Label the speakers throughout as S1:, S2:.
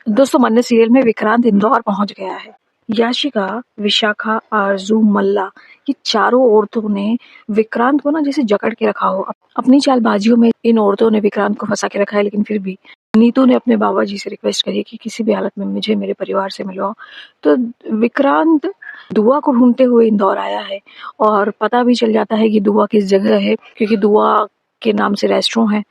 S1: दोस्तों, मन्नत सीरियल में विक्रांत इंदौर पहुंच गया है। याशिका, विशाखा, आरजू, मल्ला ये चारों औरतों ने विक्रांत को ना जैसे जकड़ के रखा हो। अपनी चालबाजियों में इन औरतों ने विक्रांत को फंसा के रखा है, लेकिन फिर भी नीतू ने अपने बाबा जी से रिक्वेस्ट करी कि किसी भी हालत में मुझे मेरे परिवार से मिलवाओ। तो विक्रांत दुआ को ढूंढते हुए इंदौर आया है और पता भी चल जाता है कि दुआ किस जगह है, क्योंकि दुआ के नाम से रेस्टोरेंट है।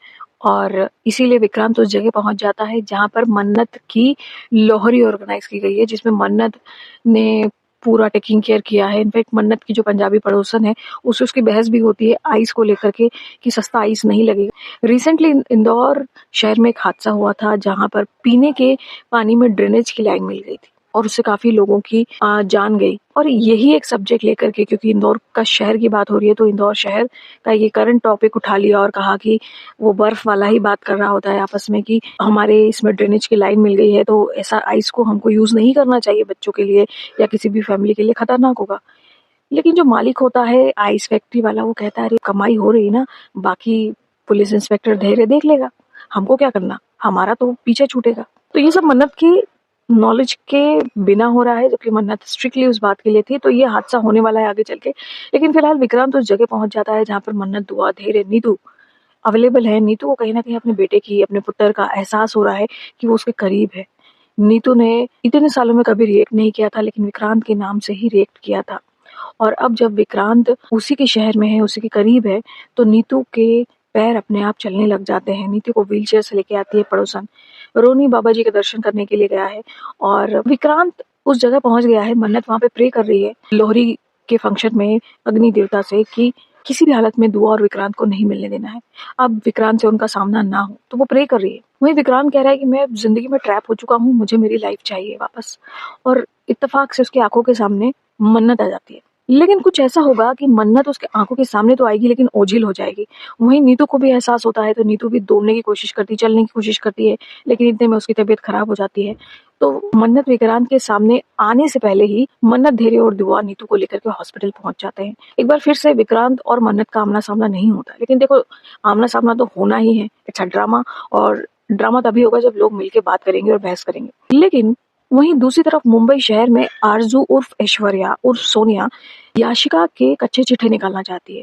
S1: और इसीलिए विक्रांत उस जगह पहुंच जाता है जहां पर मन्नत की लोहरी ऑर्गेनाइज की गई है, जिसमें मन्नत ने पूरा टेकिंग केयर किया है। इनफैक्ट मन्नत की जो पंजाबी पड़ोसन है उससे उसकी बहस भी होती है आइस को लेकर के कि सस्ता आइस नहीं लगेगा। रिसेंटली इंदौर शहर में एक हादसा हुआ था जहां पर पीने के पानी में ड्रेनेज की लाइन मिल गई थी और उससे काफी लोगों की जान गई। और यही एक सब्जेक्ट लेकर के, क्योंकि इंदौर का शहर की बात हो रही है, तो इंदौर शहर का ये करंट टॉपिक उठा लिया और कहा कि वो बर्फ वाला ही बात कर रहा होता है आपस में कि हमारे इसमें ड्रेनेज की लाइन मिल गई है, तो ऐसा आइस को हमको यूज नहीं करना चाहिए बच्चों के लिए या किसी भी फैमिली के लिए, खतरनाक होगा। लेकिन जो मालिक होता है आइस फैक्ट्री वाला, वो कहता है अरे कमाई हो रही ना, बाकी पुलिस इंस्पेक्टर धैर्य देख लेगा, हमको क्या करना, हमारा तो पीछे छूटेगा। तो ये सब मन्नत की नॉलेज के बिना हो रहा है, जबकि मन्नत स्ट्रिक्टली उस बात के लिए थी। तो ये हादसा होने वाला है आगे चल के। लेकिन फिलहाल विक्रांत उस जगह पहुंच जाता है जहां पर मन्नत, दुआ, धैर्य, नीतू अवेलेबल है। नीतू को कहीं ना कहीं अपने बेटे की, अपने पुत्र का एहसास हो रहा है कि वो उसके करीब है। नीतू ने इतने सालों में कभी रिएक्ट नहीं किया था, लेकिन विक्रांत के नाम से ही रिएक्ट किया था। और अब जब विक्रांत उसी के शहर में है, उसी के करीब है, तो नीतू के पैर अपने आप चलने लग जाते हैं। नीतू को व्हीलचेयर से लेके आती है पड़ोसन। रोनी बाबा जी के दर्शन करने के लिए गया है और विक्रांत उस जगह पहुंच गया है। मन्नत वहां पे प्रे कर रही है लोहरी के फंक्शन में अग्नि देवता से कि किसी भी हालत में दुआ और विक्रांत को नहीं मिलने देना है। अब विक्रांत से उनका सामना ना हो, तो वो प्रे कर रही है। वहीं विक्रांत कह रहा है कि मैं जिंदगी में ट्रैप हो चुका हूँ, मुझे मेरी लाइफ चाहिए वापस। और इत्तेफाक से उसकी आंखों के सामने मन्नत आ जाती है। लेकिन कुछ ऐसा होगा कि मन्नत उसके आंखों के सामने तो आएगी, लेकिन ओझिल हो जाएगी। वहीं नीतू को भी एहसास होता है, तो नीतू भी दौड़ने की कोशिश करती, चलने की कोशिश करती है, लेकिन इतने में उसकी तबीयत खराब हो जाती है। तो मन्नत विक्रांत के सामने आने से पहले ही मन्नत, धैर्य और दुआ नीतू को लेकर के हॉस्पिटल पहुंच जाते हैं। एक बार फिर से विक्रांत और मन्नत का आमना सामना नहीं होता, लेकिन देखो आमना सामना तो होना ही है, इट्स अ ड्रामा। और ड्रामा तभी होगा जब लोग मिलकर बात करेंगे और बहस करेंगे। लेकिन वहीं दूसरी तरफ मुंबई शहर में आरजू उर्फ ऐश्वर्या उर्फ सोनिया याशिका के कच्चे चिट्ठे निकालना चाहती है,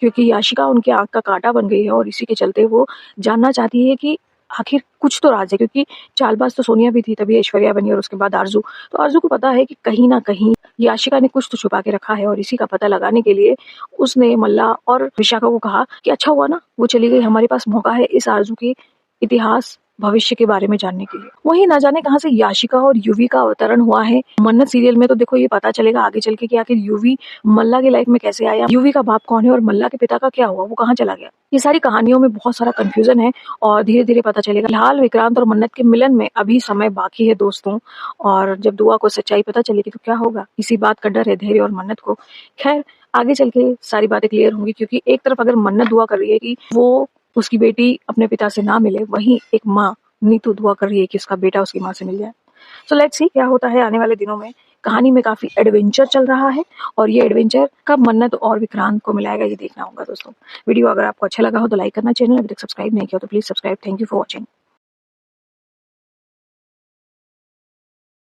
S1: क्योंकि याशिका उनकी आंख का कांटा बन गई है और इसी के चलते वो जानना चाहती है कि आखिर कुछ तो राज है। क्योंकि चालबाज तो सोनिया भी थी, तभी ऐश्वर्या बनी और उसके बाद आरजू। तो आरजू को पता है कि कहीं ना कहीं याशिका ने कुछ तो छुपा के रखा है और इसी का पता लगाने के लिए उसने मल्ला और विशाखा को कहा कि अच्छा हुआ ना वो चली गई, हमारे पास मौका है इस आरजू के इतिहास भविष्य के बारे में जानने के लिए। वहीं ना जाने कहां से याशिका और यूवी का अवतरण हुआ है मन्नत सीरियल में, तो देखो ये पता चलेगा आगे चल के कि आखिर यूवी मल्ला की लाइफ में कैसे आया, यूवी का बाप कौन है और मल्ला के पिता का क्या हुआ, वो कहाँ चला गया। ये सारी कहानियों में बहुत सारा कंफ्यूजन है और धीरे धीरे पता चलेगा। फिलहाल विक्रांत और मन्नत के मिलन में अभी समय बाकी है दोस्तों, और जब दुआ को सच्चाई पता चलेगी तो क्या होगा, इसी बात का डर है धैर्य और मन्नत को। खैर आगे चल के सारी बातें क्लियर होंगी, क्योंकि एक तरफ अगर मन्नत दुआ कर रही है कि वो उसकी बेटी अपने पिता से ना मिले, वहीं एक माँ नीतू दुआ कर रही है कि उसका बेटा उसकी माँ से मिल जाए। सो लेट्स सी क्या होता है आने वाले दिनों में। कहानी में काफी एडवेंचर चल रहा है और ये एडवेंचर कब मन्नत और विक्रांत को मिलाएगा, ये देखना होगा दोस्तों। वीडियो अगर आपको अच्छा लगा हो तो लाइक करना, चैनल अभी तक सब्सक्राइब नहीं किया तो please subscribe. Thank you for watching.